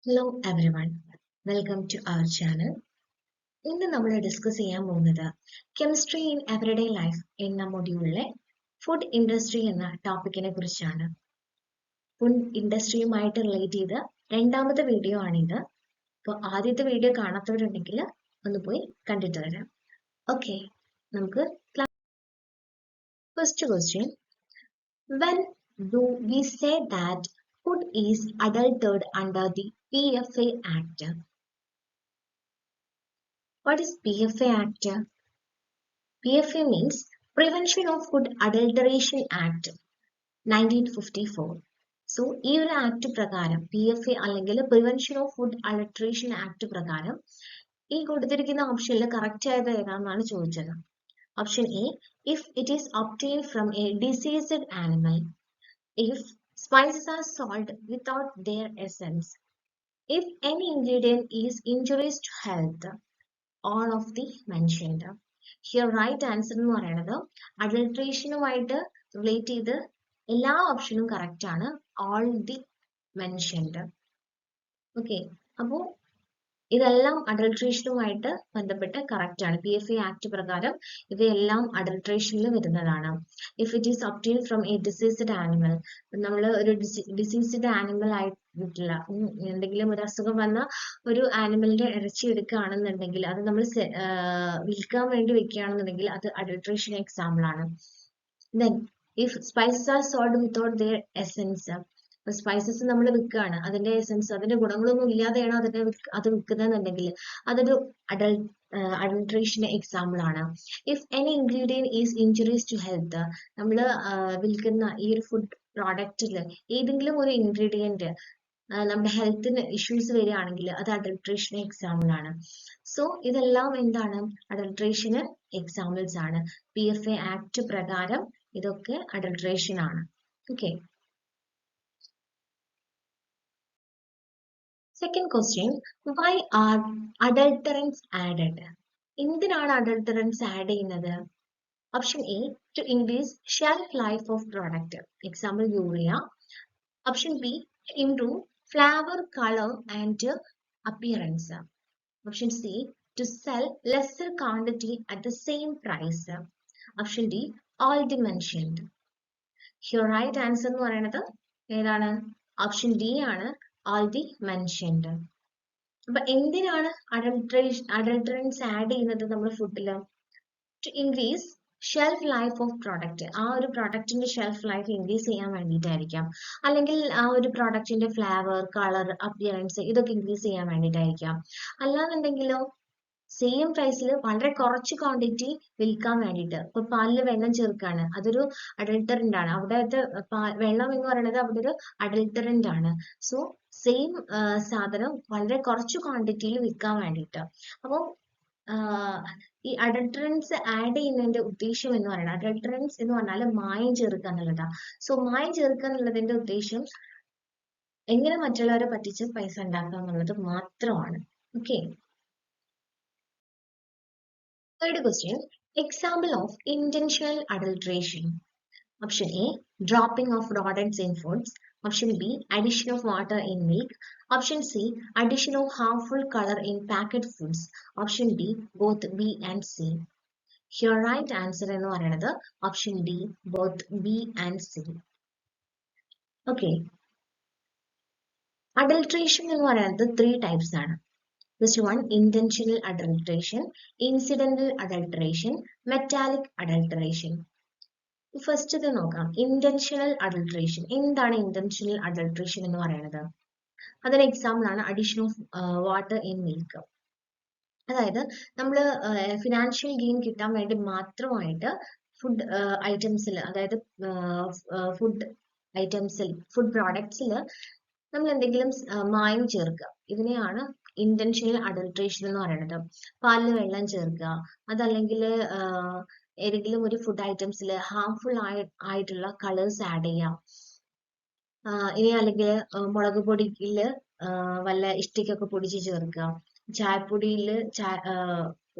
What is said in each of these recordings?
Hello everyone, welcome to our channel. ഇന്ന് നമ്മൾ discuss ചെയ്യാൻ പോകുന്നത് കെമിസ്ട്രി ഇൻ എവറിഡേ ലൈഫ് എന്ന മൊഡ്യൂളിലെ ഫുഡ് ഇൻഡസ്ട്രി എന്ന ടോപ്പിക്കിനെ കുറിച്ചാണ്. ഫുഡ് ഇൻഡസ്ട്രിയുമായിട്ട് റിലേറ്റ് ചെയ്ത രണ്ടാമത്തെ വീഡിയോ ആണിത്. അപ്പോൾ ആദ്യത്തെ വീഡിയോ കാണാത്തവരുണ്ടെങ്കിൽ ഒന്ന് പോയി കണ്ടിട്ട് വരാം. ഓക്കെ, നമുക്ക് first question, when do we say that food is adulterated under the PFA Act? What is PFA Act? PFA means Prevention of Food Adulteration Act 1954. So ഈ ഒരു ആക്ട് പ്രകാരം PFA അല്ലെങ്കിൽ prevention of food adulteration act പ്രകാരം ഈ കൊടുത്തിരിക്കുന്ന ഓപ്ഷനിൽ correct ആയത് ഏതാണെന്നാണ് ചോദിച്ചത്. Option A, if it is obtained from A diseased animal, if spices are sold without their essence, if any ingredient is injurious to health, all of the mentioned. Here right answer എന്ന് പറയുന്നത് അഡൾട്രേഷനുമായിട്ട് relate ചെയ്ത് എല്ലാ ഓപ്ഷനും correct ആണ്. All the mentioned. Okay, അപ്പോൾ ഇതെല്ലാം അഡൾട്രേഷനുമായിട്ട് ബന്ധപ്പെട്ട് correct ആണ്. PFA ആക്ട് പ്രകാരം ഇവയെല്ലാം അഡൾട്രേഷനിൽ വരുന്നതാണ്. If it is obtained from A diseased animal, നമ്മൾ ഒരു ഡിസീസ്ഡ് ആനിമൽ ആയിട്ടുള്ള എന്തെങ്കിലും ഒരു അസുഖം വന്ന ഒരു ആനിമലിന്റെ ഇറച്ചി എടുക്കുകയാണെന്നുണ്ടെങ്കിൽ അത് നമ്മൾ വിൽക്കാൻ വേണ്ടി വെക്കുകയാണെന്നുണ്ടെങ്കിൽ അത് അഡൾട്രേഷൻ എക്സാമ്പിൾ ആണ്. Then if spices are sold without their essence, spices നമ്മൾ വിൽക്കുകയാണ്, അതിന്റെ എസൻസ് അതിന്റെ ഗുണങ്ങളൊന്നും ഇല്ലാതെയാണ് അത് വിൽക്കുന്നതെന്നുണ്ടെങ്കിൽ അതൊരു അഡൾട്രേഷൻ എക്സാമ്പിൾ ആണ്. If any ingredient is injuries to health, നമ്മൾ വിൽക്കുന്ന ഈ ഒരു ഫുഡ് പ്രോഡക്റ്റിൽ ഏതെങ്കിലും ഒരു ഇൻഗ്രീഡിയന്റ് നമ്മുടെ ഹെൽത്തിന് ഇഷ്യൂസ് വരികയാണെങ്കിൽ അത് അഡൾട്രേഷൻ എക്സാമ്പിൾ ആണ്. സോ ഇതെല്ലാം എന്താണ്? അഡൾട്രേഷന് എക്സാമ്പിൾസ് ആണ്. PFA ആക്ട് പ്രകാരം ഇതൊക്കെ അഡൾട്രേഷൻ ആണ്. Okay, second question, why are adulterants added? എന്തിനാണ് അഡൾട്ടറൻസ് ആഡ് ചെയ്യുന്നത്? Option A, to increase shelf life of product, example urea. Option B, to improve flavour, colour and appearance. Option C, to sell lesser quantity at the same price. Option D, all the mentioned. Here right answer എന്ന് പറയുന്നത് ഏതാണ്? Option D ആണ്, all the mentioned. അപ്പൊ എന്തിനാണ് adulterants add ചെയ്യുന്നത് നമ്മൾ ഫുഡില്? To increase shelf life of product, ആ ഒരു പ്രോഡക്റ്റിന്റെ ഷെൽഫ് ലൈഫ് ഇൻക്രീസ് ചെയ്യാൻ വേണ്ടിയിട്ടായിരിക്കാം, അല്ലെങ്കിൽ ആ ഒരു പ്രോഡക്റ്റിന്റെ ഫ്ലേവർ, കളർ, അപ്പിയറൻസ് ഇതൊക്കെ ഇൻക്രീസ് ചെയ്യാൻ വേണ്ടിയിട്ടായിരിക്കാം. അല്ലാന്നുണ്ടെങ്കിലോ സെയിം പ്രൈസിൽ വളരെ കുറച്ച് ക്വാണ്ടിറ്റി വിൽക്കാൻ വേണ്ടിയിട്ട്. ഇപ്പൊ പാലിൽ വെള്ളം ചേർക്കാണ്, അതൊരു അഡൾട്ടറന്റ് ആണ്. അവിടത്തെ വെള്ളം എന്ന് പറയുന്നത് അവിടെ ഒരു അഡൾട്ടറന്റ് ആണ്. സോ സെയിം സാധനം വളരെ കുറച്ച് ക്വാണ്ടിറ്റിയിൽ വിൽക്കാൻ വേണ്ടിയിട്ട്. അപ്പോൾ ഈ അഡൾട്ടറൻസ് ആഡ് ചെയ്യുന്നതിന്റെ ഉദ്ദേശം എന്ന് പറയുന്നത്, അഡൾട്ടറൻസ് എന്ന് പറഞ്ഞാൽ മായം ചേർക്കുക എന്നുള്ളതാണ്. സോ മായം ചേർക്കുക എന്നുള്ളതിന്റെ ഉദ്ദേശം എങ്ങനെ മറ്റുള്ളവരെ പറ്റിച്ച് പൈസ ഉണ്ടാക്കുക എന്നുള്ളത് മാത്രമാണ്. Okay, third question, example of intentional adulteration. Option A, dropping of rodents in foods. Option B, addition of water in milk. Option C, addition of harmful color in packet foods. Option D, both B and C. Here right answer എന്ന് പറയുന്നത് option D, both B and C. Okay, adulteration എന്ന് പറയുന്നത് 3 types ആണ്. First one, intentional adulteration, incidental adulteration, metallic adulteration. First ഇത് നോക്കാം, intentional adulteration. എന്താണ് intentional adulteration എന്ന് പറയുന്നത്? അതിന് എക്സാമ്പിൾ ആണ് addition of water in milk. അതായത് നമ്മൾ ഫിനാൻഷ്യൽ ഗെയിൻ കിട്ടാൻ വേണ്ടി മാത്രമായിട്ട് ഫുഡ് ഐറ്റംസിൽ, അതായത് ഫുഡ് ഐറ്റംസിൽ, ഫുഡ് പ്രോഡക്ട്സിൽ നമ്മൾ എന്തെങ്കിലും മായം ചേർക്കുക, ഇതിനെയാണ് ഇന്റൻഷണൽ അഡൾട്രേഷൻ എന്ന് പറയുന്നത്. പാലിൽ വെള്ളം ചേർക്കുക, അതല്ലെങ്കിൽ ഏതെങ്കിലും ഒരു ഫുഡ് ഐറ്റംസിൽ ഹാർംഫുൾ ആയിട്ടുള്ള കളേഴ്സ് ആഡ് ചെയ്യാം. ഇനി അല്ലെങ്കിൽ മുളക് പൊടിയിൽ വല്ല ഇഷ്ടിക്കൊക്കെ പൊടിച്ച് ചേർക്കുക, ചായപ്പൊടിയിൽ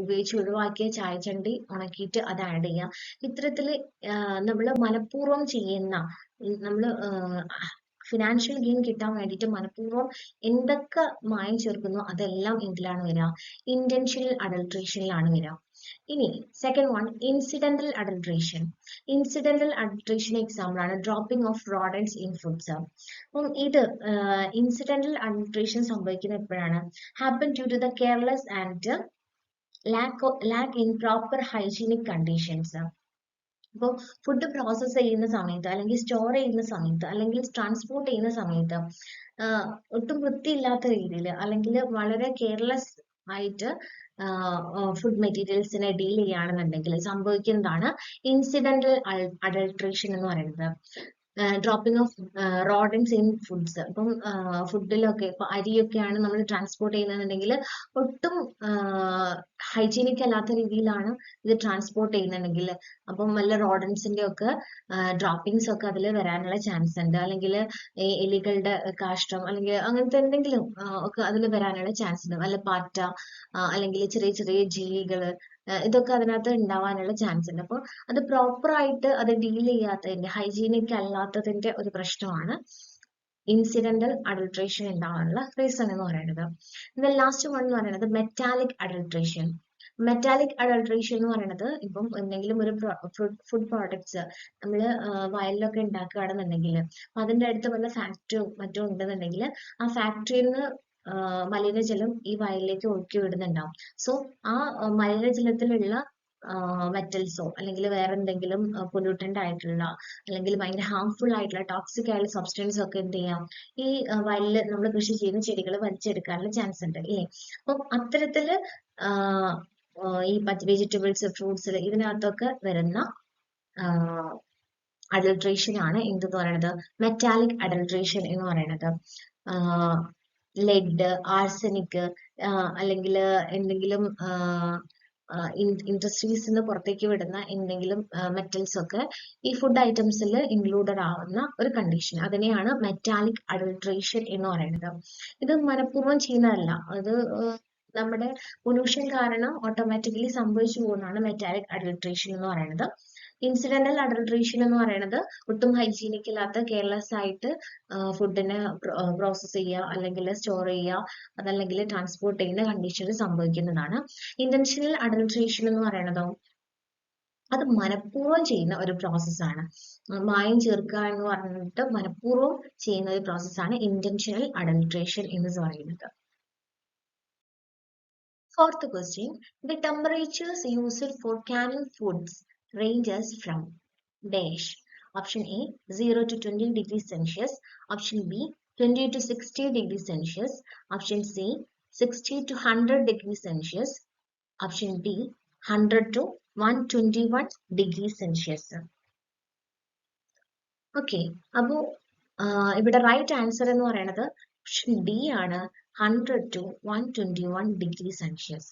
ഉപയോഗിച്ച് ഒഴിവാക്കിയ ചായച്ചണ്ടി ഉണക്കിയിട്ട് അത് ആഡ് ചെയ്യാം. ഇത്തരത്തിൽ നമ്മൾ മനഃപൂർവ്വം ചെയ്യുന്ന, നമ്മൾ ഫിനാൻഷ്യൽ ഗെയിൻ കിട്ടാൻ വേണ്ടിയിട്ട് മനഃപൂർവ്വം എന്തൊക്കെ മായം ചേർക്കുന്നു അതെല്ലാം എന്തിലാണ് വരിക? ഇന്റൻഷണൽ അഡൾട്രേഷനിലാണ് വരിക. ഇനി second one incidental adulteration. Incidental adulteration example ആണ് dropping of rodents in foods. അപ്പം ഇത് ഇൻസിഡന്റൽ അഡൾട്രേഷൻ സംഭവിക്കുന്നത് എപ്പോഴാണ്? Happen due to the careless and lack in proper hygienic conditions. അപ്പോൾ ഫുഡ് പ്രോസസ്സ് ചെയ്യുന്ന സമയത്ത് അല്ലെങ്കിൽ സ്റ്റോർ ചെയ്യുന്ന സമയത്ത് അല്ലെങ്കിൽ ട്രാൻസ്പോർട്ട് ചെയ്യുന്ന സമയത്ത് ഒട്ടും വൃത്തിയില്ലാത്ത രീതിയിൽ അല്ലെങ്കിൽ വളരെ കെയർലെസ് ആയിട്ട് ഫുഡ് മെറ്റീരിയൽസിനെ ഡീൽ ചെയ്യുകയാണെന്നുണ്ടെങ്കിൽ സംഭവിക്കുന്നതാണ് ഇൻസിഡന്റൽ അഡൾട്രേഷൻ എന്ന് പറയുന്നത്. Dropping of rodents in foods. അപ്പം ഫുഡിലൊക്കെ ഇപ്പൊ അരിയൊക്കെയാണ് നമ്മൾ ട്രാൻസ്പോർട്ട് ചെയ്യുന്നതെന്നുണ്ടെങ്കിൽ ഒട്ടും ഹൈജീനിക് അല്ലാത്ത രീതിയിലാണ് ഇത് ട്രാൻസ്പോർട്ട് ചെയ്യുന്നുണ്ടെങ്കിൽ അപ്പം വല്ല റോഡൻസിന്റെ ഒക്കെ ഡ്രോപ്പിംഗ്സ് ഒക്കെ അതിൽ വരാനുള്ള ചാൻസ് ഉണ്ട്. അല്ലെങ്കിൽ എലികളുടെ കാഷ്ടം അല്ലെങ്കിൽ അങ്ങനത്തെ എന്തെങ്കിലും ഒക്കെ അതിൽ വരാനുള്ള ചാൻസ് ഉണ്ട്. വല്ല പാറ്റ അല്ലെങ്കിൽ ചെറിയ ചെറിയ ജീവികള് ഇതൊക്കെ അതിനകത്ത് ഉണ്ടാവാനുള്ള ചാൻസ് ഉണ്ട്. അപ്പോൾ അത് പ്രോപ്പർ ആയിട്ട് അത് ഡീൽ ചെയ്യാത്തതിന്റെ ഹൈജീനിക് അല്ലാത്തതിന്റെ ഒരു പ്രശ്നമാണ് ഇൻസിഡന്റൽ അഡൾട്രേഷൻ ഉണ്ടാവാനുള്ള റീസൺ എന്ന് പറയുന്നത്. ലാസ്റ്റ് വൺ എന്ന് പറയുന്നത് മെറ്റാലിക് അഡൾട്രേഷൻ. മെറ്റാലിക് അഡൾട്രേഷൻ എന്ന് പറയുന്നത് ഇപ്പം എന്തെങ്കിലും ഒരു ഫുഡ് പ്രോഡക്ട്സ് നമ്മൾ വയലിലൊക്കെ ഉണ്ടാക്കുകയാണെന്നുണ്ടെങ്കിൽ അതിന്റെ അടുത്ത് വല്ല ഫാക്ടറിയോ മറ്റോ ഉണ്ടെന്നുണ്ടെങ്കിൽ ആ ഫാക്ടറിയിൽ നിന്ന് മലിനജലം ഈ വയലിലേക്ക് ഒഴുക്കി വിടുന്നുണ്ടാവും. സോ ആ മലിനജലത്തിലുള്ള മെറ്റൽസോ അല്ലെങ്കിൽ വേറെ എന്തെങ്കിലും പൊല്യൂട്ടന്റ് ആയിട്ടുള്ള അല്ലെങ്കിൽ ഭയങ്കര ഹാർംഫുൾ ആയിട്ടുള്ള ടോക്സിക് ആയിട്ടുള്ള സബ്സ്റ്റൻസ് ഒക്കെ എന്ത് ചെയ്യാം ഈ വയലിൽ നമ്മൾ കൃഷി ചെയ്യുന്ന ചെടികൾ വലിച്ചെടുക്കാനുള്ള ചാൻസ് ഉണ്ട് ഇല്ലേ? അപ്പം അത്തരത്തില് ഈ വെജിറ്റബിൾസ് ഫ്രൂട്ട്സിൽ ഇതിനകത്തൊക്കെ വരുന്ന അഡൾട്രേഷൻ ആണ് എന്ത് പറയുന്നത്? മെറ്റാലിക് അഡൾട്രേഷൻ എന്ന് പറയുന്നത്. ലെഡ്, ആർസനിക് അല്ലെങ്കിൽ എന്തെങ്കിലും ഇൻഡസ്ട്രീസിൽ നിന്ന് പുറത്തേക്ക് വിടുന്ന എന്തെങ്കിലും മെറ്റൽസ് ഒക്കെ ഈ ഫുഡ് ഐറ്റംസിൽ ഇൻക്ലൂഡഡ് ആവുന്ന ഒരു കണ്ടീഷൻ, അതിനെയാണ് മെറ്റാലിക് അഡൾട്രേഷൻ എന്ന് പറയുന്നത്. ഇത് മനഃപൂർവ്വം ചെയ്യുന്നതല്ല, അത് നമ്മുടെ പൊല്യൂഷൻ കാരണം ഓട്ടോമാറ്റിക്കലി സംഭവിച്ചു പോകുന്നതാണ് മെറ്റാലിക് അഡൾട്രേഷൻ എന്ന് പറയുന്നത്. ഇൻസിഡന്റൽ അഡൾട്രേഷൻ എന്ന് പറയുന്നത് ഒട്ടും ഹൈജീനിക് ഇല്ലാത്ത കെയർലെസ് ആയിട്ട് ഫുഡിനെ പ്രോസസ് ചെയ്യുക അല്ലെങ്കിൽ സ്റ്റോർ ചെയ്യുക അതല്ലെങ്കിൽ ട്രാൻസ്പോർട്ട് ചെയ്യുന്ന കണ്ടീഷനിൽ സംഭവിക്കുന്നതാണ്. ഇന്റൻഷണൽ അഡൾട്രേഷൻ എന്ന് പറയുന്നതോ അത് മനഃപൂർവ്വം ചെയ്യുന്ന ഒരു പ്രോസസ്സാണ്. മായം ചേർക്കുക എന്ന് പറഞ്ഞിട്ട് മനഃപൂർവ്വം ചെയ്യുന്ന ഒരു പ്രോസസ്സാണ് ഇന്റൻഷണൽ അഡൾട്രേഷൻ എന്ന് പറയുന്നത്. Fourth question, the temperatures used for canning foods ranges from dash. Option A 0 to 20 degrees Celsius. Option B 20 to 60 degrees Celsius. Option C 60 to 100 degrees Celsius. Option D 100 to 121 degrees Celsius. Okay, അപ്പോൾ ഇവിടെ right answer എന്ന് പറയുന്നത് option D ആണ്, 100 to 121 degrees Celsius.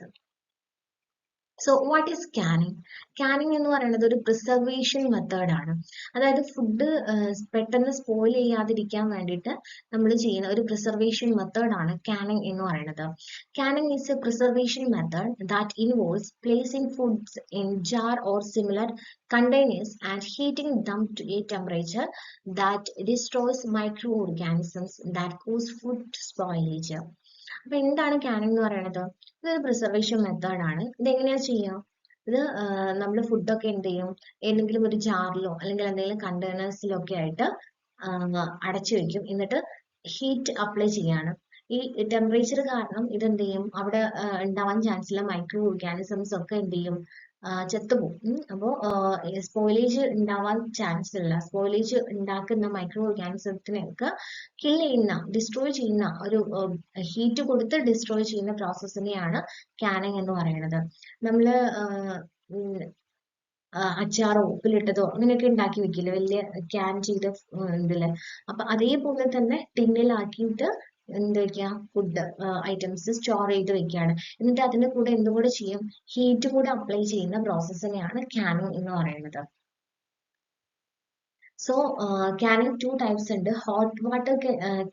So what is Canning? Canning എന്ന് പറയുന്നത് ഒരു preservation method ആണ്. അതായത് ഫുഡ് പെട്ടെന്ന് സ്പോയിൽ ചെയ്യാതിരിക്കാൻ വേണ്ടിയിട്ട് നമ്മൾ ചെയ്യുന്ന ഒരു പ്രിസർവേഷൻ മെത്തേഡ് ആണ് കാനിങ് എന്ന് പറയുന്നത്. Canning is A preservation method that involves placing foods in jar or similar containers and heating them to a temperature that destroys microorganisms that cause food spoilage. അപ്പൊ എന്താണ് കാനിങ് എന്ന് പറയുന്നത്? ഇതൊരു preservation method ആണ്. ഇതെങ്ങനെയാ ചെയ്യാം? ഇത് നമ്മൾ ഫുഡൊക്കെ എന്ത് ചെയ്യും, ഏതെങ്കിലും ഒരു ജാറിലോ അല്ലെങ്കിൽ എന്തെങ്കിലും കണ്ടെയ്നേഴ്സിലോ ഒക്കെ ആയിട്ട് അടച്ചു വെക്കും. എന്നിട്ട് ഹീറ്റ് അപ്ലൈ ചെയ്യാണ്. ഈ ടെമ്പറേച്ചർ കാരണം ഇതെന്ത് ചെയ്യും, അവിടെ ഉണ്ടാവാൻ ചാൻസ് ഉള്ള മൈക്രോ ഓർഗാനിസംസ് ഒക്കെ എന്ത് ചെയ്യും, ചത്തുപോകും. അപ്പോൾ സ്പോയിലേജ് ഉണ്ടാവാൻ ചാൻസ് ഉള്ള, സ്പോയിലേജ് ഉണ്ടാക്കുന്ന മൈക്രോ ഓർഗാനിസത്തിനെയൊക്കെ കിൽ ചെയ്യുന്ന, ഡിസ്ട്രോയ് ചെയ്യുന്ന ഒരു ഹീറ്റ് കൊടുത്ത് ഡിസ്ട്രോയ് ചെയ്യുന്ന പ്രോസസ്സിനെയാണ് കാനിങ് എന്ന് പറയുന്നത്. നമ്മള് അച്ചാറോ ഉപ്പിലിട്ടതോ അങ്ങനെയൊക്കെ ഉണ്ടാക്കി വെക്കില്ലേ വലിയ ക്യാൻ ചെയ്ത ഇതില്, അപ്പൊ അതേപോലെ തന്നെ ടിന്നിലാക്കിയിട്ട് എന്ത് വെക്കുക, ഫുഡ് ഐറ്റംസ് സ്റ്റോർ ചെയ്ത് വെക്കുകയാണ്. എന്നിട്ട് അതിന്റെ കൂടെ എന്തും കൂടെ ചെയ്യും, ഹീറ്റ് കൂടെ അപ്ലൈ ചെയ്യുന്ന പ്രോസസ്സിനെയാണ് കാനിങ് എന്ന് പറയുന്നത്. സോ കാനിങ് 2 ടൈപ്സ് ഉണ്ട്. ഹോട്ട് വാട്ടർ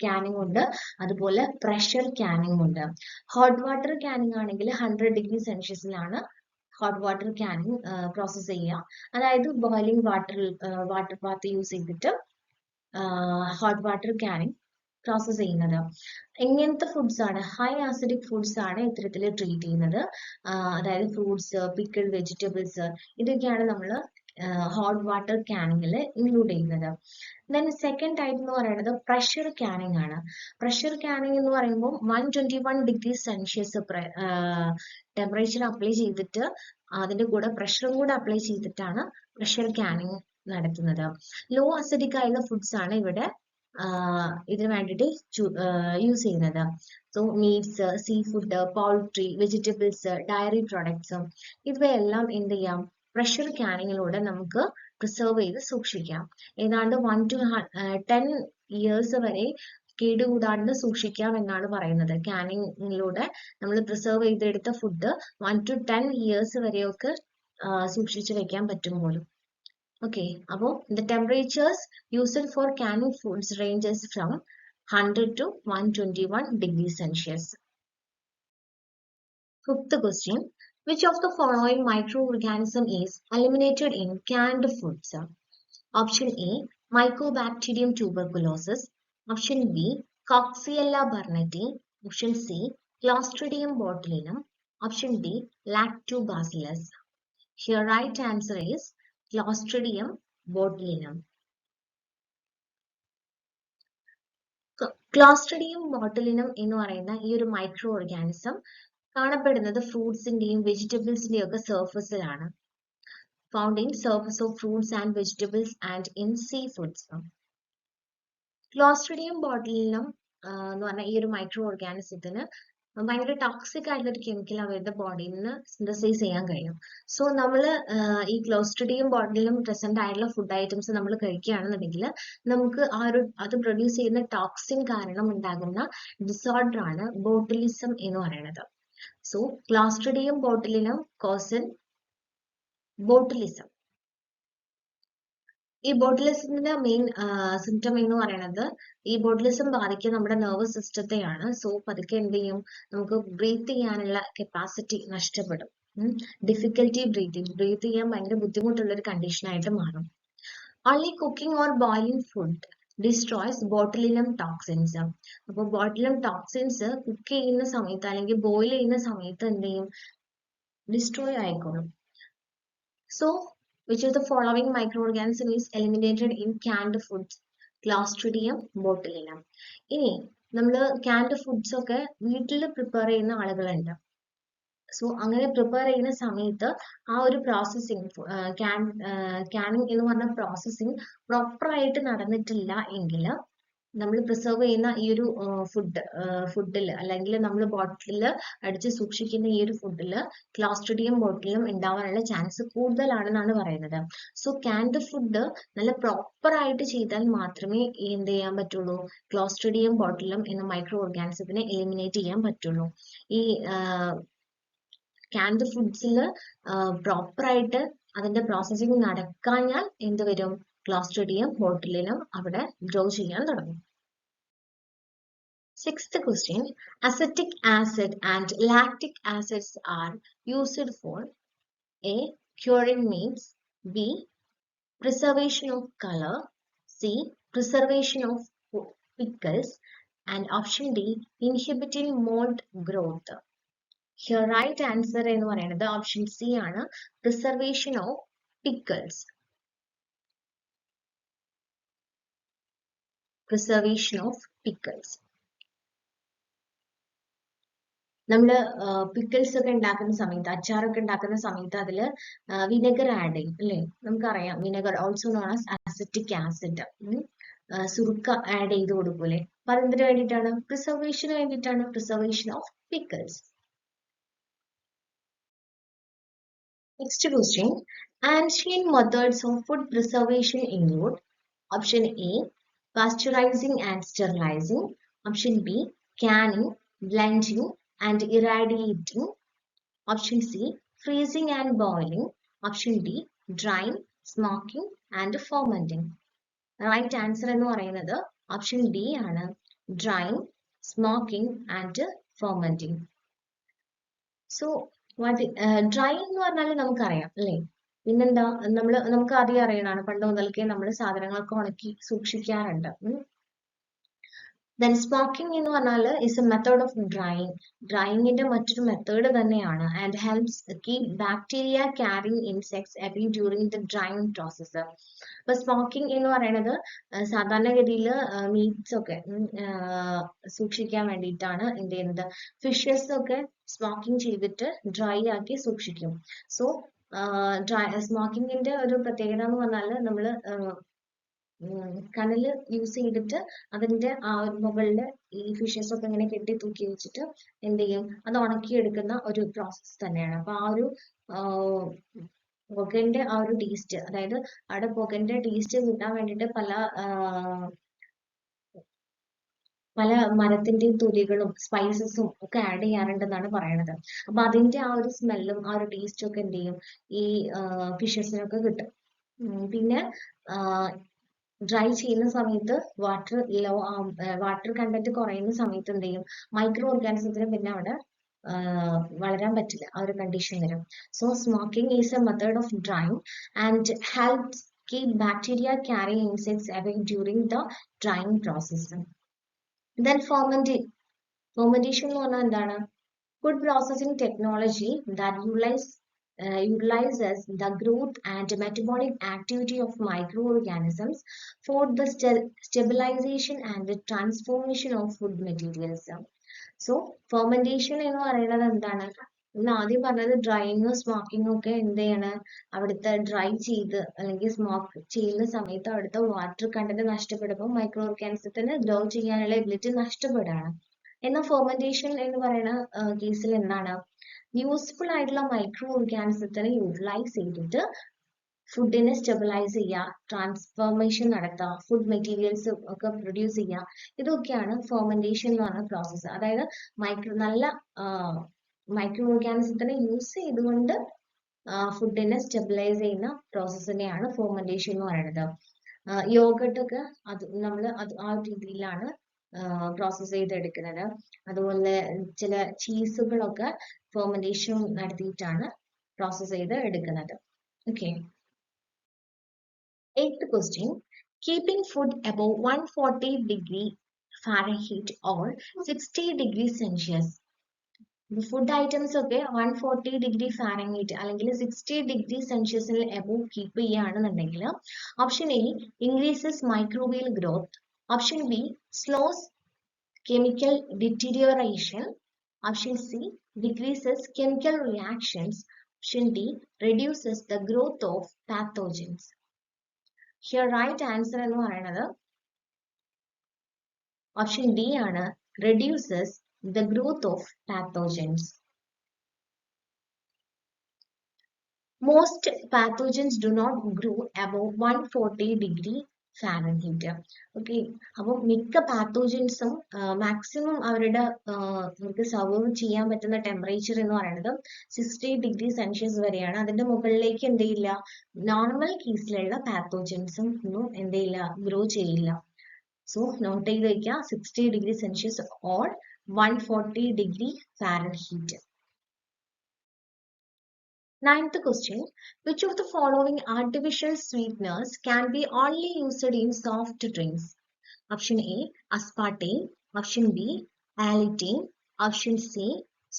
കാനിങ് ഉണ്ട്, അതുപോലെ പ്രഷർ കാനിങ് ഉണ്ട്. ഹോട്ട് വാട്ടർ കാനിങ് ആണെങ്കിൽ 100 ഡിഗ്രി സെൽഷ്യസിലാണ് ഹോട്ട് വാട്ടർ കാനിങ് പ്രോസസ് ചെയ്യുക. അതായത് ബോയിലിംഗ് വാട്ടർ ബാത്ത് യൂസ് ചെയ്തിട്ട് ഹോട്ട് വാട്ടർ ക്യാനിങ് പ്രോസസ് ചെയ്യുന്നത്. എങ്ങനത്തെ ഫുഡ്സ് ആണ്? ഹൈ ആസിഡിക് ഫുഡ്സ് ആണ് ഇത്തരത്തിൽ ട്രീറ്റ് ചെയ്യുന്നത്. അതായത് ഫ്രൂട്ട്സ്, പിക്കിൾഡ് വെജിറ്റബിൾസ്, ഇതൊക്കെയാണ് നമ്മൾ ഹോട്ട് വാട്ടർ ക്യാനിങ്ങിൽ ഇൻക്ലൂഡ് ചെയ്യുന്നത്. ദെൻ സെക്കൻഡ് ടൈപ്പ് എന്ന് പറയുന്നത് പ്രഷർ ക്യാനിങ് ആണ്. പ്രഷർ ക്യാനിങ് എന്ന് പറയുമ്പോൾ 121 ഡിഗ്രി സെൽഷ്യസ് ടെമ്പറേച്ചർ അപ്ലൈ ചെയ്തിട്ട് അതിന്റെ കൂടെ പ്രഷറും കൂടെ അപ്ലൈ ചെയ്തിട്ടാണ് പ്രഷർ ക്യാനിങ് നടത്തുന്നത്. ലോ അസിഡിക് ആയുള്ള ഫുഡ്സ് ആണ് ഇവിടെ ഇതിന് വേണ്ടിയിട്ട് യൂസ് ചെയ്യുന്നത്. So meats, sea food, poultry, vegetables, diary products, ഇവയെല്ലാം എന്ത് ചെയ്യാം? പ്രഷർ ക്യാനിങ്ങിലൂടെ നമുക്ക് പ്രിസർവ് ചെയ്ത് സൂക്ഷിക്കാം. ഏതാണ്ട് 1 to 10 ഇയേഴ്സ് വരെ കേടുകൂടാണ്ട് സൂക്ഷിക്കാം എന്നാണ് പറയുന്നത്. ക്യാനിങ്ങിലൂടെ നമ്മൾ പ്രിസർവ് ചെയ്തെടുത്ത ഫുഡ് 1 to 10 ഇയേഴ്സ് വരെയൊക്കെ സൂക്ഷിച്ചു വെക്കാൻ പറ്റും പോലും. Okay, അപ്പോൾ the temperatures used for canning foods ranges from 100 to 121 degrees Celsius. Fifth question, which of the following microorganism is eliminated in canned foods? Option A, Mycobacterium tuberculosis. Option B, Coxiella burnetii. Option C, Clostridium botulinum. Option D, Lactobacillus. Here right answer is Clostridium botulinum. Clostridium botulinum എന്ന് പറയുന്ന ഈ ഒരു micro organism കാണപ്പെടുന്നത് ഫ്രൂട്ട്സിന്റെയും വെജിറ്റബിൾസിന്റെയും ഒക്കെ സർഫസിലാണ്. Found in surface of fruits and vegetables and in sea foods. Clostridium botulinum എന്ന് പറഞ്ഞ ഈ ഒരു മൈക്രോ ഓർഗാനിസത്തിന് ഭയങ്കര ടോക്സിക് ആയിട്ടുള്ള ഒരു കെമിക്കൽ അവരുടെ ബോഡിയിൽ നിന്ന് സിന്തസൈസ് ചെയ്യാൻ കഴിയും. സോ നമ്മൾ ഈ ക്ലോസ്ട്രിഡിയം ബോട്ടിലും പ്രസന്റ് ആയിട്ടുള്ള ഫുഡ് ഐറ്റംസ് നമ്മൾ കഴിക്കുകയാണെന്നുണ്ടെങ്കിൽ നമുക്ക് അത് പ്രൊഡ്യൂസ് ചെയ്യുന്ന ടോക്സിൻ കാരണം ഉണ്ടാകുന്ന ഡിസോർഡർ ആണ് ബോട്ടുലിസം എന്ന് പറയുന്നത്. So Clostridium botulinum causes botulism. ഈ ബോട്ടുലിസത്തിന്റെ മെയിൻ സിംറ്റം എന്ന് പറയുന്നത് ഈ ബോട്ടുലിസം ബാധിക്കുക നമ്മുടെ നെർവസ് സിസ്റ്റത്തെയാണ്. സോ പതുക്കെ എന്ത് ചെയ്യും? നമുക്ക് ബ്രീത്ത് ചെയ്യാനുള്ള കപ്പാസിറ്റി നഷ്ടപ്പെടും. ഡിഫിക്കൽറ്റി ബ്രീത്ത് ചെയ്യാൻ ഭയങ്കര ബുദ്ധിമുട്ടുള്ള ഒരു കണ്ടീഷൻ ആയിട്ട് മാറും. Only cooking or boiling food destroys botulinum toxins. അപ്പോൾ ബോട്ടുലിനം ടോക്സിൻസ് കുക്ക് ചെയ്യുന്ന സമയത്ത് അല്ലെങ്കിൽ ബോയിൽ ചെയ്യുന്ന സമയത്ത് എന്ത് ചെയ്യും? ഡിസ്ട്രോയ് ആയിക്കോളും. So which of the following microorganism is eliminated in canned foods? Clostridium botulinum. ഇനി നമ്മൾ canned foods ഒക്കെ വീട്ടിൽ പ്രിപ്പയർ ചെയ്യുന്ന ആളുകളുണ്ട്. സോ അങ്ങനെ പ്രിപ്പയർ ചെയ്യുന്ന സമയത്ത് ആ ഒരു പ്രോസസ്സിങ് കാനിങ് എന്ന് പറഞ്ഞ പ്രോസസ്സിങ് പ്രോപ്പറായിട്ട് നടന്നിട്ടില്ല എങ്കിൽ നമ്മൾ പ്രിസർവ് ചെയ്യുന്ന ഈ ഒരു ഫുഡിൽ അല്ലെങ്കിൽ നമ്മൾ ബോട്ടിലിൽ അടിച്ച് സൂക്ഷിക്കുന്ന ഈ ഒരു ഫുഡിൽ ക്ലോസ്ട്രിഡിയം ബോട്ടിലും ഉണ്ടാവാനുള്ള ചാൻസ് കൂടുതലാണെന്നാണ് പറയുന്നത്. സോ കാൻഡ് ഫുഡ് നല്ല പ്രോപ്പർ ആയിട്ട് ചെയ്താൽ മാത്രമേ എന്ത് ചെയ്യാൻ പറ്റുള്ളൂ? ക്ലോസ്ട്രിഡിയം ബോട്ടിലും എന്ന മൈക്രോ ഓർഗാനിസത്തിനെ എലിമിനേറ്റ് ചെയ്യാൻ പറ്റുള്ളൂ. ഈ കാൻഡ് ഫുഡ്സിൽ പ്രോപ്പർ ആയിട്ട് അതിന്റെ പ്രോസസ്സിംഗ് നടക്കാഞ്ഞാൽ എന്ത് വരും? ക്ലോസ്ട്രിഡിയം ബോട്ടുലിനം അവിടെ ഗ്രോ ചെയ്യാൻ തുടങ്ങും. Sixth question, acetic acid and lactic acids are used for A, curing meats, B, preservation of color, C, preservation of pickles, and option D, inhibiting mold growth. Here right answer എന്ന് പറയുന്നത് option C ആണ്, preservation of pickles. Preservation of pickles. നമ്മൾ pickles ഒക്കെ ഉണ്ടാക്കുന്ന സമയത്ത്, അച്ചാറൊക്കെ ഉണ്ടാക്കുന്ന സമയത്ത് അതിൽ വിനെഗർ ആഡ് ചെയ്യും അല്ലേ? നമുക്കറിയാം vinegar also known as acetic acid. സുറുക്ക ആഡ് ചെയ്ത് കൊടുക്കൂലേ? അപ്പൊ അതെന്തിനു വേണ്ടിയിട്ടാണ്? പ്രിസർവേഷന് വേണ്ടിയിട്ടാണ്. Preservation of pickles. Next question, ancient methods of food preservation include option A, pasteurizing and sterilizing, option B, canning, blending and irradiating, option C, freezing and boiling, option D, drying, smoking and fermenting. Right answer എന്ന് പറയുന്നത് option D ആണ്, drying, smoking and fermenting. So drying എന്ന് പറഞ്ഞാൽ നമുക്കറിയാം അല്ലേ? പിന്നെന്താ, നമുക്ക് ആദ്യം അറിയണതാണ്, പണ്ട് മുതൽക്കേ നമ്മൾ സാധനങ്ങളൊക്കെ ഉണക്കി സൂക്ഷിക്കാറുണ്ട്. Then smoking എന്ന് പറഞ്ഞാൽ is a method of drying. ഡ്രൈയിങ്ങിന്റെ മറ്റൊരു മെത്തേഡ് തന്നെയാണ് and helps keep bacteria carrying insects away during the drying process. അപ്പൊ സ്മോക്കിംഗ് എന്ന് പറയുന്നത് സാധാരണഗതിയിൽ മീറ്റ്സ് ഒക്കെ സൂക്ഷിക്കാൻ വേണ്ടിയിട്ടാണ് എന്ത് ചെയ്യുന്നത്, ഫിഷസ് ഒക്കെ സ്മോക്കിംഗ് ചെയ്തിട്ട് ഡ്രൈ ആക്കി സൂക്ഷിക്കും. സോ സ്മോക്കിങ്ങിന്റെ ഒരു പ്രത്യേകത എന്ന് പറഞ്ഞാൽ നമ്മൾ കനല് യൂസ് ചെയ്തിട്ട് അതിന്റെ മുകളിൽ ഈ ഫിഷസ് ഒക്കെ ഇങ്ങനെ കെട്ടി തൂക്കി വെച്ചിട്ട് എന്ത് ചെയ്യും, അത് ഉണക്കിയെടുക്കുന്ന ഒരു പ്രോസസ് തന്നെയാണ്. അപ്പൊ ആ ഒരു പുകന്റെ ആ ഒരു ടേസ്റ്റ്, അതായത് അവിടെ പുകന്റെ ടേസ്റ്റ് കിട്ടാൻ വേണ്ടിയിട്ട് പല മരത്തിന്റെയും തൊലികളും സ്പൈസസും ഒക്കെ ആഡ് ചെയ്യാറുണ്ടെന്നാണ് പറയണത്. അപ്പൊ അതിന്റെ ആ ഒരു സ്മെല്ലും ആ ഒരു ടേസ്റ്റും ഒക്കെ എന്ത് ചെയ്യും, ഈ ഫിഷസിനൊക്കെ കിട്ടും. പിന്നെ ഡ്രൈ ചെയ്യുന്ന സമയത്ത് വാട്ടർ കണ്ടന്റ് കുറയുന്ന സമയത്ത് എന്ത് ചെയ്യും, മൈക്രോ ഓർഗാനിസത്തിന് പിന്നെ അവിടെ വളരാൻ പറ്റില്ല, ആ ഒരു കണ്ടീഷൻ വരും. So smoking is A method of drying and helps keep bacteria carrying insects away during the drying process. Then fermentation എന്ന് പറഞ്ഞാൽ എന്താണ്, food processing technology that utilizes the growth and metabolic activity of microorganisms for the stabilization and the transformation of food materials. So fermentation എന്ന് പറയുന്നത് എന്താണ്, ഇന്ന് ആദ്യം പറഞ്ഞത് ഡ്രൈയിങ്ങും സ്മോക്കിങ്ങും ഒക്കെ എന്ത് ചെയ്യാണ്, അവിടുത്തെ ഡ്രൈ ചെയ്ത് അല്ലെങ്കിൽ സ്മോക്ക് ചെയ്യുന്ന സമയത്ത് അവിടുത്തെ വാട്ടർ കണ്ടന്റ് നഷ്ടപ്പെടുമ്പോൾ മൈക്രോ ഓർഗാനിസത്തിന് ഗ്രോ ചെയ്യാനുള്ള എബിലിറ്റി നഷ്ടപ്പെടുകയാണ്. എന്നാൽ ഫെർമെന്റേഷൻ എന്ന് പറയുന്ന കേസിൽ എന്താണ്, യൂസ്ഫുൾ ആയിട്ടുള്ള മൈക്രോ ഓർഗാനിസത്തിനെ യൂട്ടിലൈസ് ചെയ്തിട്ട് ഫുഡിനെ സ്റ്റെബിലൈസ് ചെയ്യുക, ട്രാൻസ്ഫോർമേഷൻ നടത്തുക, ഫുഡ് മെറ്റീരിയൽസ് ഒക്കെ പ്രൊഡ്യൂസ് ചെയ്യുക, ഇതൊക്കെയാണ് ഫെർമെന്റേഷൻ എന്ന് പറയുന്ന പ്രോസസ്സ്. അതായത് നല്ല മൈക്രോ ഓർഗാനിസത്തിനെ യൂസ് ചെയ്തുകൊണ്ട് ഫുഡിനെ സ്റ്റെബിലൈസ് ചെയ്യുന്ന പ്രോസസ്സിനെയാണ് ഫെർമെന്റേഷൻ എന്ന് പറയുന്നത്. യോഗട്ട് ഒക്കെ അത് ആ രീതിയിലാണ് പ്രോസസ് ചെയ്തെടുക്കുന്നത്. അതുപോലെ ചില ചീസുകളൊക്കെ ഫെർമെന്റേഷൻ നടത്തിയിട്ടാണ് പ്രോസസ് ചെയ്ത് എടുക്കുന്നത്. Okay. 8th question. Keeping food above 140 degree Fahrenheit or 60 degree Celsius. Food items ഒക്കെ 140 ഡിഗ്രി ഫാരൻഹീറ്റ് അല്ലെങ്കിൽ 60 ഡിഗ്രി സെൽഷ്യസിൽ എബോവ് കീപ്പ് ചെയ്യുകയാണെന്നുണ്ടെങ്കിൽ option A increases microbial growth, option B slows chemical deterioration, option C decreases chemical reactions, option D reduces the growth of pathogens. Here right answer എന്ന് പറയുന്നത് option D ആണ്, reduces the growth of pathogens. Most pathogens do not grow above 140 degree Fahrenheit. Okay. അപ്പോൾ മിക്ക പാത്തോജൻസും maximum അവർക്ക് survive ചെയ്യാൻ പറ്റുന്ന temperature എന്ന് പറയുന്നത് 60 ഡിഗ്രി സെൽഷ്യസ് വരെയാണ്. അതിന്റെ മുകളിലേക്ക് എന്ത് ചെയ്യില്ല, നോർമൽ കേസിലുള്ള പാത്തോജൻസും ഒന്നും എന്ത് ചെയ്യില്ല, ഗ്രോ ചെയ്യില്ല. സോ നോട്ട് ചെയ്ത് വയ്ക്കുക, 60 degree Celsius or 140 degree Fahrenheit. 9th question. Which of the following artificial sweeteners can be only used in soft drinks? Option A aspartame, option B allicin, option C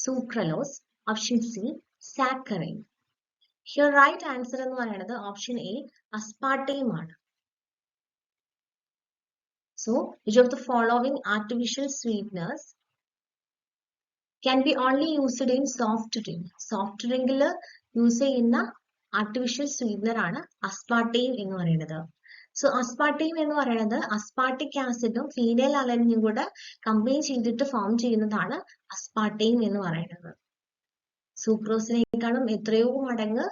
sucralose, option C saccharin. Here right answer എന്ന് പറയുന്നത് option A aspartame ആണ്. So which of the following artificial sweeteners can be only used in soft drink? Soft drinkൽ use ചെയ്യുന്ന artificial sweetener ആണ് aspartame എന്ന് പറയുന്നത്. So അസ്പാർട്ടൈം എന്ന് പറയുന്നത് അസ്പാർട്ടിക് ആസിഡും ഫീനൈൽ അലനിനും കൂടെ കമ്പൈൻ ചെയ്തിട്ട് ഫോം ചെയ്യുന്നതാണ് അസ്പാർട്ടൈം എന്ന് പറയുന്നത്. സൂക്രോസിനേക്കാളും എത്രയോ മടങ്ങ്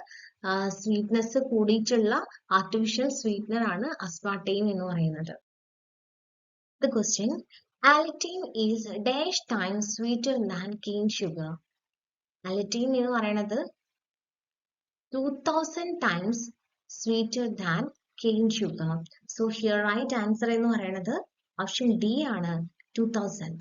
സ്വീറ്റ്നെസ് കൂടിയിട്ടുള്ള ആർട്ടിഫിഷ്യൽ സ്വീറ്റ്നർ ആണ് അസ്പാർട്ടൈം എന്ന് പറയുന്നത്. The question. Allicin is dash times sweeter than cane sugar. Allicin എന്ന് പറയുന്നത് 2000 times sweeter than cane sugar. So here right answer എന്ന് പറയുന്നത് ഓപ്ഷൻ D ആണ്, 2000.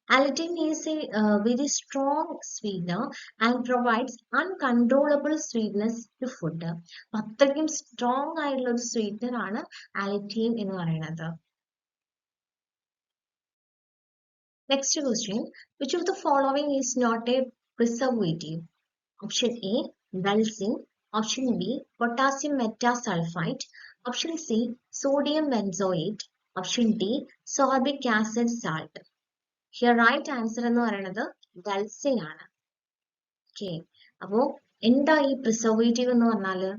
Allicin is a very strong sweetener and provides uncontrollable sweetness to food. അത്രയ്ക്കും strong ആയിട്ടുള്ള ഒരു sweetener ആണ് അലറ്റീൻ എന്ന് പറയുന്നത്. Next question, which of the following is not a preservative? Option A, dulcin. Option B, potassium metasulfite. Option C, sodium benzoate. Option D, sorbic acid salt. Here right answer എന്ന് പറയുന്നത് dulcin ആണ്. Okay, അപ്പോ എന്താ ഈ preservative എന്ന് പറഞ്ഞാല്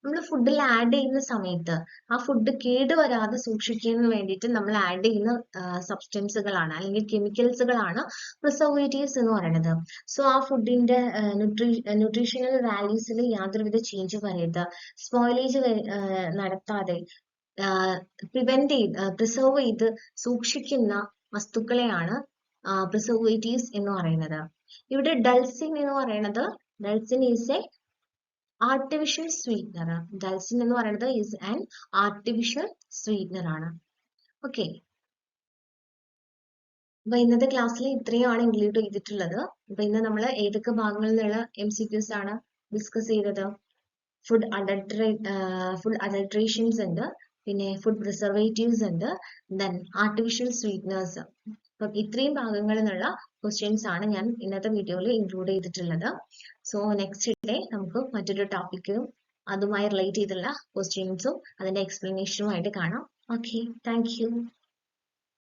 നമ്മൾ ഫുഡിൽ ആഡ് ചെയ്യുന്ന സമയത്ത് ആ ഫുഡ് കേടുവരാതെ സൂക്ഷിക്കുന്നതിന് വേണ്ടിയിട്ട് നമ്മൾ ആഡ് ചെയ്യുന്ന സബ്സ്റ്റൻസുകളാണ് അല്ലെങ്കിൽ കെമിക്കൽസുകളാണ് പ്രിസർവേറ്റീവ്സ് എന്ന് പറയുന്നത്. സോ ആ ഫുഡിന്റെ ന്യൂട്രീഷണൽ വാല്യൂസിൽ യാതൊരുവിധ ചേഞ്ച് വരരുത്, സ്പോയിലേജ് നടത്താതെ പ്രിവെന്റ് ചെയ്ത് പ്രിസർവ് ചെയ്ത് സൂക്ഷിക്കുന്ന വസ്തുക്കളെയാണ് പ്രിസർവേറ്റീവ്സ് എന്ന് പറയുന്നത്. ഇവിടെ ഡൾസിൻ എന്ന് പറയുന്നത്, ഡൾസിൻ ഈസ് എ ആർട്ടിഫിഷ്യൽ സ്വീറ്റ്നർ. ഡൾസിൻ എന്ന് പറയുന്നത് ഈസ് ആൻ ആർട്ടിഫിഷ്യൽ സ്വീറ്റ്നർ ആണ്. ഓക്കെ, അപ്പൊ ഇന്നത്തെ ക്ലാസ്സിൽ ഇത്രയാണ് ഇൻക്ലൂഡ് ചെയ്തിട്ടുള്ളത്. അപ്പൊ ഇന്ന് നമ്മൾ ഏതൊക്കെ ഭാഗങ്ങളിൽ നിന്നുള്ള MCQs ആണ് ഡിസ്കസ് ചെയ്തത്? ഫുഡ് അഡൾട്രേഷൻസ് ഉണ്ട്, പിന്നെ ഫുഡ് പ്രിസർവേറ്റീവ്സ് ഉണ്ട്, ദെൻ ആർട്ടിഫിഷ്യൽ സ്വീറ്റ്നേഴ്സ്. അപ്പം ഇത്രയും ഭാഗങ്ങളിൽ നിന്നുള്ള ക്വസ്റ്റ്യൻസ് ആണ് ഞാൻ ഇന്നത്തെ വീഡിയോയിൽ ഇൻക്ലൂഡ് ചെയ്തിട്ടുള്ളത്. സോ നെക്സ്റ്റ് ഡേ നമുക്ക് മറ്റൊരു ടോപ്പിക്കും അതുമായി റിലേറ്റ് ചെയ്തുള്ള ക്വസ്റ്റ്യൻസും അതിന്റെ എക്സ്പ്ലനേഷനുമായിട്ട് കാണാം. Okay, thank you.